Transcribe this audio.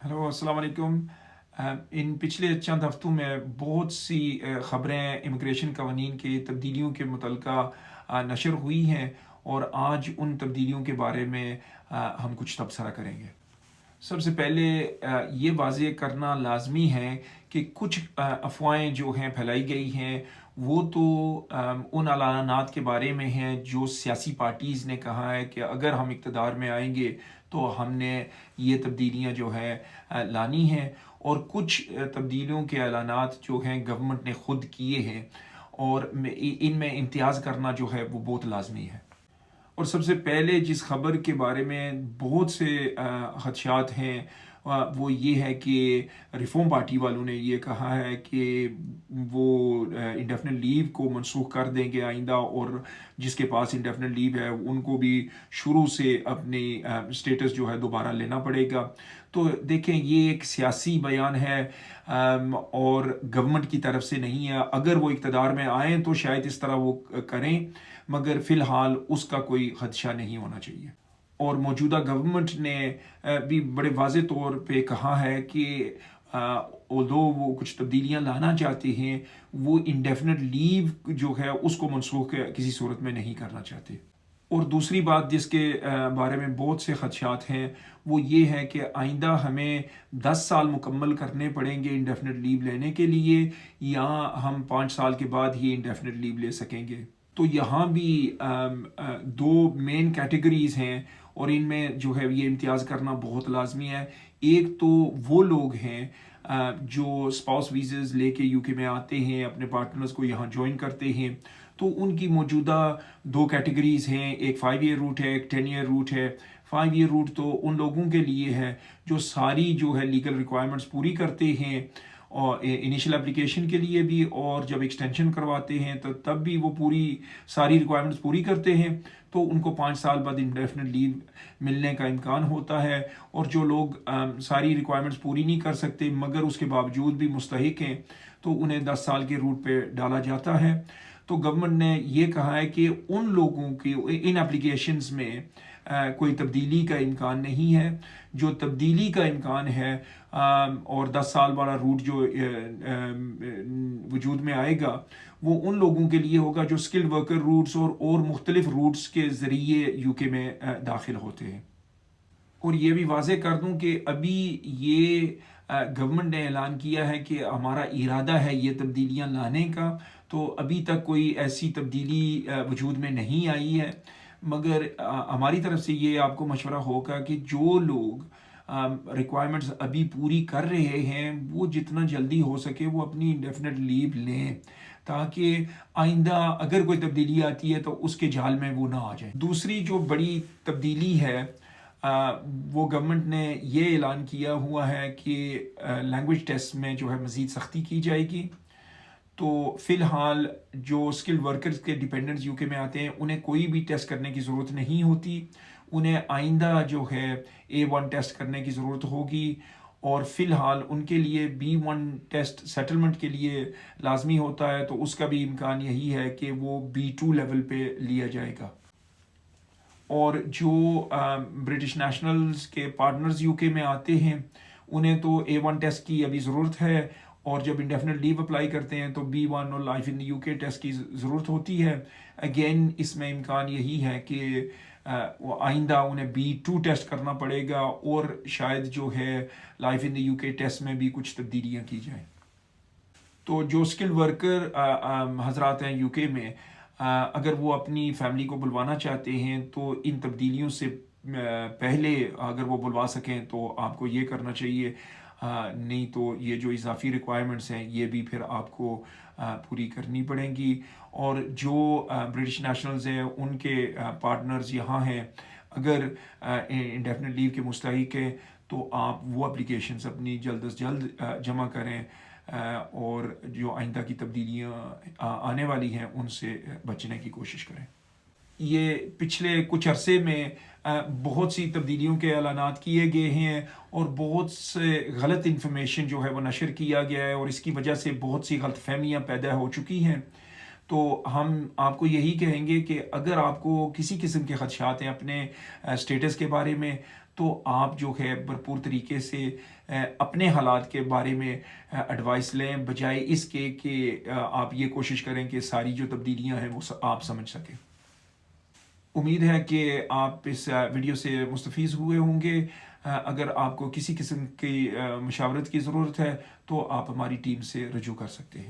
Hello अस्सलाम वालेकुम। इन पिछले चंद हफ्तों में बहुत सी ख़बरें इमिग्रेशन कवानीन के तब्दीलियों के मुतल्लिक़ा नशर हुई हैं और आज उन तब्दीलियों के बारे में हम कुछ तबसरा करेंगे। सबसे पहले ये वाज़ेह करना लाज़मी है कि कुछ अफ़वाहें जो हैं फैलाई गई हैं वो तो उन ऐलानात के बारे में हैं जो सियासी पार्टीज़ ने कहा है कि अगर हम इक़्तिदार में आएंगे तो हमने ये तब्दीलियाँ जो है लानी हैं, और कुछ तब्दीलियों के ऐलानात जो हैं गवर्नमेंट ने ख़ुद किए हैं और इनमें इम्तियाज़ करना जो है वो बहुत लाज़मी है। और सबसे पहले जिस खबर के बारे में बहुत से खदशात हैं वो ये है कि रिफॉर्म पार्टी वालों ने ये कहा है कि वो इंडेफिनिट लीव को मनसूख कर देंगे आइंदा, और जिसके पास इंडेफिनिट लीव है उनको भी शुरू से अपनी स्टेटस जो है दोबारा लेना पड़ेगा। तो देखें, ये एक सियासी बयान है और गवर्नमेंट की तरफ से नहीं है। अगर वो इक़्तिदार में आएँ तो शायद इस तरह वो करें, मगर फ़िलहाल उसका कोई खदशा नहीं होना चाहिए। और मौजूदा गवर्नमेंट ने भी बड़े वाज़े तौर पे कहा है कि ऑल्दो वो कुछ तब्दीलियाँ लाना चाहते हैं, वो इंडेफिनिट लीव जो है उसको मनसूख किसी सूरत में नहीं करना चाहते। और दूसरी बात जिसके बारे में बहुत से खदशात हैं वो ये है कि आइंदा हमें 10 साल मुकम्मल करने पड़ेंगे इंडेफिनिट लीव लेने के लिए, या हम 5 साल के बाद ही इंडेफिनिट लीव ले सकेंगे। तो यहाँ भी दो मेन कैटेगरीज़ हैं और इनमें जो है ये इम्तियाज़ करना बहुत लाजमी है। एक तो वो लोग हैं जो स्पाउस वीज़ास लेके यूके में आते हैं, अपने पार्टनर्स को यहाँ ज्वाइन करते हैं, तो उनकी मौजूदा दो कैटेगरीज़ हैं, एक 5 ईयर रूट है, एक 10 ईयर रूट है। 5 ईयर रूट तो उन लोगों के लिए है जो सारी जो है लीगल रिक्वायरमेंट्स पूरी करते हैं, और इनिशियल एप्लीकेशन के लिए भी, और जब एक्सटेंशन करवाते हैं तो तब भी वो पूरी सारी रिक्वायरमेंट्स पूरी करते हैं, तो उनको 5 साल बाद इंडेफिनिट लीव मिलने का इम्कान होता है। और जो लोग सारी रिक्वायरमेंट्स पूरी नहीं कर सकते मगर उसके बावजूद भी मुस्तहिक हैं, तो उन्हें 10 साल के रूट पे डाला जाता है। तो गवर्नमेंट ने ये कहा है कि उन लोगों की इन एप्लीकेशंस में कोई तब्दीली का इम्कान नहीं है। जो तब्दीली का इम्कान है और 10 साल वाला रूट जो वजूद में आएगा वो उन लोगों के लिए होगा जो स्किल्ड वर्कर रूट्स और मुख्तलिफ रूट्स के ज़रिए यूके में दाखिल होते हैं। और ये भी वाज़ेह कर दूं कि अभी ये गवर्नमेंट ने ऐलान किया है कि हमारा इरादा है ये तब्दीलियां लाने का, तो अभी तक कोई ऐसी तब्दीली वजूद में नहीं आई है। मगर हमारी तरफ से ये आपको मशवरा होगा कि जो लोग रिक्वायरमेंट्स अभी पूरी कर रहे हैं वो जितना जल्दी हो सके वो अपनी इंडेफिनिट लीव लें, ताकि आइंदा अगर कोई तब्दीली आती है तो उसके जाल में वो ना आ जाए। दूसरी जो बड़ी तब्दीली है वो गवर्नमेंट ने ये ऐलान किया हुआ है कि लैंग्वेज टेस्ट में जो है मज़ीद सख्ती की जाएगी। तो फ़िलहाल जो स्किल्ड वर्कर्स के डिपेंडेंट्स यूके में आते हैं उन्हें कोई भी टेस्ट करने की ज़रूरत नहीं होती। उन्हें आइंदा जो है A1 टेस्ट करने की ज़रूरत होगी, और फ़िलहाल उनके लिए B1 टेस्ट सेटलमेंट के लिए लाजमी होता है, तो उसका भी इम्कान यही है कि वो B2 लेवल पे लिया जाएगा। और जो ब्रिटिश नेशनल्स के पार्टनर्स यूके में आते हैं उन्हें तो A1 टेस्ट की अभी ज़रूरत है, और जब इंडेफिनिट लीव अप्लाई करते हैं तो B1 और life in the UK test की ज़रूरत होती है। अगेन इसमें इम्कान यही है कि आइंदा उन्हें B2 टेस्ट करना पड़ेगा, और शायद जो है life in the UK test में भी कुछ तब्दीलियाँ की जाएँ। तो जो स्किल्ड वर्कर हजरात हैं यूके में, अगर वो अपनी फैमिली को बुलवाना चाहते हैं तो इन तब्दीलियों से पहले अगर वो बुलवा सकें तो आपको ये करना चाहिए। नहीं तो ये जो इजाफी रिक्वायरमेंट्स हैं ये भी फिर आपको पूरी करनी पड़ेंगी। और जो ब्रिटिश नेशनल्स हैं उनके पार्टनर्स यहाँ हैं, अगर इंडेफिनिट लीव के मुस्तहिक हैं तो आप वो एप्लीकेशंस अपनी जल्द से जल्द जमा करें, और जो आइंदा की तब्दीलियाँ आने वाली हैं उनसे बचने की कोशिश करें। ये पिछले कुछ अरसे में बहुत सी तब्दीलियों के ऐलानात किए गए हैं और बहुत से गलत इन्फॉर्मेशन जो है वो नशर किया गया है, और इसकी वजह से बहुत सी गलतफहमियाँ पैदा हो चुकी हैं। तो हम आपको यही कहेंगे कि अगर आपको किसी किस्म के खदशात हैं अपने स्टेटस के बारे में, تو آپ جو ہے بھرپور طریقے سے اپنے حالات کے بارے میں ایڈوائس لیں، بجائے اس کے کہ آپ یہ کوشش کریں کہ ساری جو تبدیلیاں ہیں وہ آپ سمجھ سکیں۔ امید ہے کہ آپ اس ویڈیو سے مستفیض ہوئے ہوں گے۔ اگر آپ کو کسی قسم کی مشاورت کی ضرورت ہے تو آپ ہماری ٹیم سے رجوع کر سکتے ہیں۔